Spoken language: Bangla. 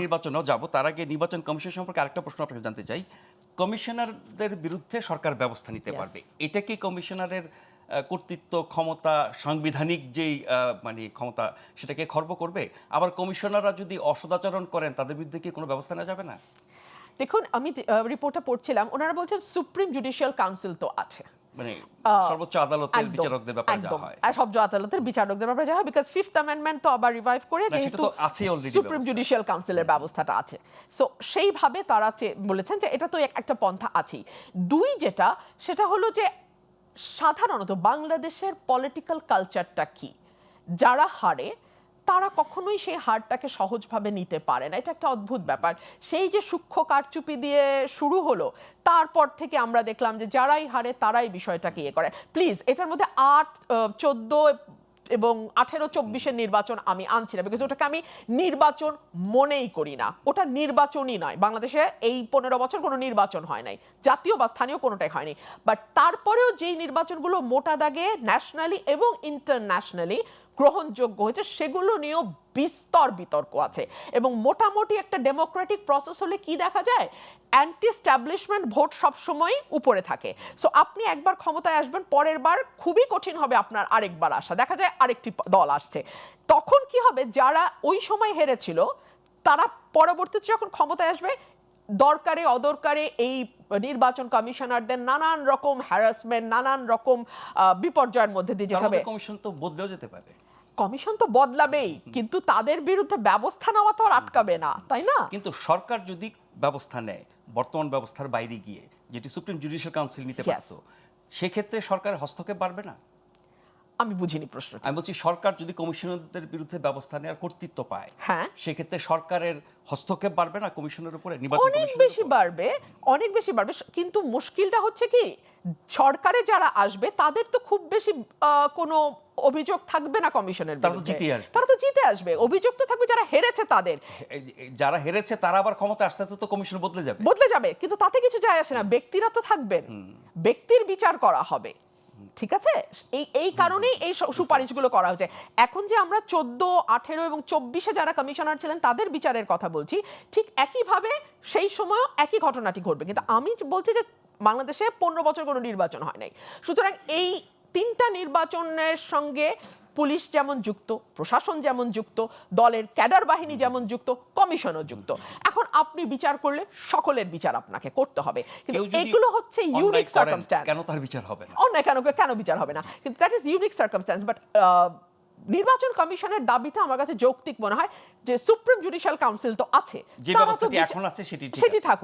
নির্বাচনেও যাব, তার আগে নির্বাচন কমিশন সম্পর্কে আরেকটা প্রশ্ন আপনাকে জানতে চাই। কমিশনারদের বিরুদ্ধে সরকার ব্যবস্থা নিতে পারবে, এটা কি কমিশনারের কর্তৃত্ব ক্ষমতা সাংবিধানিক যেই মানে ক্ষমতা সেটাকে খর্ব করবে? আবার কমিশনাররা যদি অসদাচরণ করেন তাদের বিরুদ্ধে কি কোনো ব্যবস্থা নেওয়া যাবে না? দেখুন, আমি রিপোর্টটা পড়ছিলাম, ওনারা বলছেন সুপ্রিম জুডিশিয়াল কাউন্সিল তো আছে, মানে সর্বোচ্চ আদালতের বিচারকদের ব্যাপারে যা হয়, সর্বোচ্চ আদালতের বিচারকদের ব্যাপারে যা হয়, বিকজ ফিফথ অ্যামেন্ডমেন্ট তো আবার রিভাইভ করে যেহেতু সুপ্রিম জুডিশিয়াল কাউন্সিলের ব্যবস্থাটা আছে, সো সেইভাবে তারা বলেছেন যে এটা তো একটা পন্থা আছেই। দুই, যেটা সেটা হলো যে সাধারণত বাংলাদেশের পলিটিক্যাল কালচারটা কি, যারা হারে তারা কখনোই সেই হারটাকে সহজভাবে নিতে পারে না। এটা একটা অদ্ভুত ব্যাপার। সেই যে সূক্ষ্ম কারচুপি দিয়ে শুরু হলো, তারপর থেকে আমরা দেখলাম যে যারাই হারে তারাই বিষয়টাকে ইয়ে করে। প্লিজ, এটার মধ্যে 8, 14 এবং 18, 24-এর নির্বাচন আমি আনছি না, বিকজ ওটাকে আমি নির্বাচন মনেই করি না। ওটা নির্বাচনই নয়। বাংলাদেশে এই 15 বছর কোনো নির্বাচন হয় নাই, জাতীয় বা স্থানীয় কোনোটাই হয়নি। বাট তারপরেও যেই নির্বাচনগুলো মোটা দাগে ন্যাশনালি এবং ইন্টারন্যাশনালি গ্রহণযোগ্য হয়েছে, সেগুলো নিয়েও বিস্তর বিতর্ক আছে। এবং মোটামুটি একটা ডেমোক্রেটিক প্রসেস হলে কি দেখা যায়, অ্যান্টি স্ট্যাবলিশমেন্ট ভোট সবসময় উপরে থাকে। সো আপনি একবার ক্ষমতায় আসবেন, পরের বার খুবই কঠিন হবে আপনার আরেকবার আসা। দেখা যায় আরেকটি দল আসছে, তখন কি হবে, যারা ওই সময় হেরেছিল তারা পরবর্তীতে যখন ক্ষমতায় আসবে, দরকারে অদরকারে এই নির্বাচন কমিশনারদের নানান রকম হ্যারাসমেন্ট, নানান রকম বিপর্যয়ের মধ্যে দিয়ে যেতে হবে। কমিশন তো বদলেও যেতে পারে। কমিশন তো বদলাবেই, কিন্তু তাদের বিরুদ্ধে ব্যবস্থা নেওয়া তো আর আটকাবে না, তাই না? কিন্তু সরকার যদি ব্যবস্থা নেয় বর্তমান ব্যবস্থার বাইরে গিয়ে, যেটি সুপ্রিম জুডিশিয়াল কাউন্সিল নিতে পারত, সেক্ষেত্রে সরকারের হস্তক্ষেপ বাড়বে না? আমি বুঝিনি প্রশ্ন। আমি বলছি, সরকার যদি কমিশনারদের বিরুদ্ধে ব্যবস্থা নেওয়ার কর্তৃত্ব পায়, হ্যাঁ, সেক্ষেত্রে সরকারের হস্তক্ষেপ বাড়বে না কমিশনের উপরে? নির্বাচন অনেক বেশি বাড়বে, অনেক বেশি বাড়বে। কিন্তু মুশকিলটা হচ্ছে কি, সরকারে যারা আসবে তাদের তো খুব বেশি কোনো অভিযোগ থাকবে না কমিশনের বিরুদ্ধে। তারা তো জিতে আসবে। অভিযোগ তো থাকবে যারা হেরেছে তাদের। যারা হেরেছে তারা আবার ক্ষমতা আসতে তো কমিশন বদলে যাবে, কিন্তু তাতে কিছু যায় আসে না। ব্যক্তিরা তো থাকবেন, ব্যক্তির বিচার করা হবে। ঠিক আছে, এই কারণেই এই সুপারিশগুলো করা হয়েছে। এখন যে আমরা 14, 18 এবং 24-এ যারা কমিশনার ছিলেন তাদের বিচারের কথা বলছি, ঠিক একইভাবে সেই সময়ও একই ঘটনাটি ঘটবে। কিন্তু আমি বলছি যে বাংলাদেশে 15 বছর কোনো নির্বাচন হয় নাই, সুতরাং এই 3টা নির্বাচনের সঙ্গে পুলিশ যেমন যুক্ত, প্রশাসন যেমন যুক্ত, দলের ক্যাডার বাহিনী যেমন যুক্ত, কমিশনও যুক্ত। এখন আপনি বিচার করলে সকলের বিচার আপনাকে করতে হবে, কিন্তু এগুলো হচ্ছে ইউনিক সার্কামস্ট্যান্স। কেন তার বিচার হবে না? অন্যায় কেন বিচার হবে না? কিন্তু that is unique circumstance. But নির্বাচন কমিশনের দাবিটা আমার কাছে যৌক্তিক মনে হয়, যে সুপ্রিম জুডিশিয়াল কাউন্সিল তো আছে, যে ব্যবস্থাটি এখন আছে সেটি থাকুক।